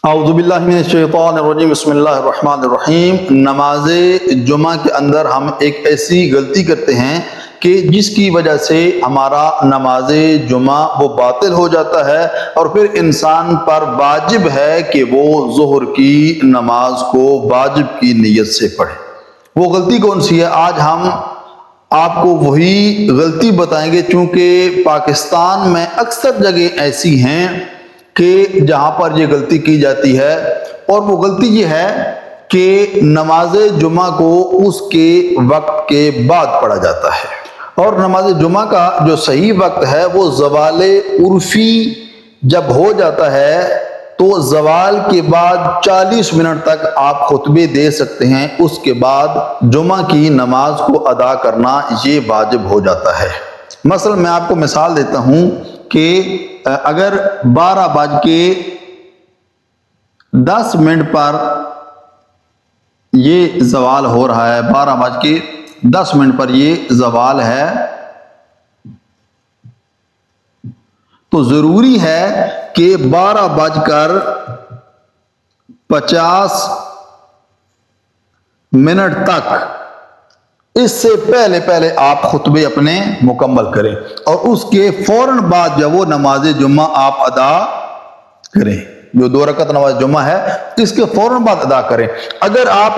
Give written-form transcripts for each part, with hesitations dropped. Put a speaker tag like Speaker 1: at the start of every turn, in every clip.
Speaker 1: اعوذ باللہ من الشیطان الرجیم بسم اللہ الرحمن الرحیم۔ نماز جمعہ کے اندر ہم ایک ایسی غلطی کرتے ہیں کہ جس کی وجہ سے ہمارا نماز جمعہ وہ باطل ہو جاتا ہے اور پھر انسان پر واجب ہے کہ وہ ظہر کی نماز کو واجب کی نیت سے پڑھے۔ وہ غلطی کون سی ہے؟ آج ہم آپ کو وہی غلطی بتائیں گے، چونکہ پاکستان میں اکثر جگہ ایسی ہیں کہ جہاں پر یہ غلطی کی جاتی ہے، اور وہ غلطی یہ ہے کہ نماز جمعہ کو اس کے وقت کے بعد پڑھا جاتا ہے، اور نماز جمعہ کا جو صحیح وقت ہے وہ زوال عرفی جب ہو جاتا ہے تو زوال کے بعد 40 منٹ تک آپ خطبے دے سکتے ہیں، اس کے بعد جمعہ کی نماز کو ادا کرنا یہ واجب ہو جاتا ہے۔ مثلا میں آپ کو مثال دیتا ہوں کہ اگر 12:10 پر یہ زوال ہو رہا ہے، 12:10 پر یہ زوال ہے، تو ضروری ہے کہ 12:50 تک اس سے پہلے آپ خطبے اپنے مکمل کریں، اور اس کے فوراً بعد جب وہ نماز جمعہ آپ ادا کریں، جو 2 رکعت نماز جمعہ ہے اس کے فوراً بعد ادا کریں۔ اگر آپ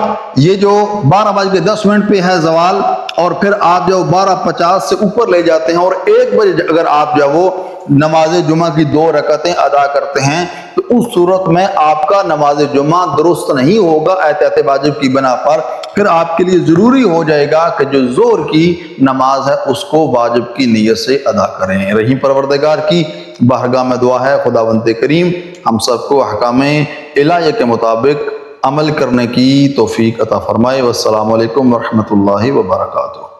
Speaker 1: یہ جو 12:10 پہ ہے زوال، اور پھر آپ جو 12:50 سے اوپر لے جاتے ہیں اور 1 بجے اگر آپ جو وہ نماز جمعہ کی 2 رکعتیں ادا کرتے ہیں، تو اس صورت میں آپ کا نماز جمعہ درست نہیں ہوگا احتیاط واجب کی بنا پر۔ پھر آپ کے لیے ضروری ہو جائے گا کہ جو ظہر کی نماز ہے اس کو واجب کی نیت سے ادا کریں۔ رحیم پروردگار کی بارگاہ میں دعا ہے خداوند کریم ہم سب کو احکام الہیہ کے مطابق عمل کرنے کی توفیق عطا فرمائے۔ والسلام علیکم ورحمۃ اللہ وبرکاتہ۔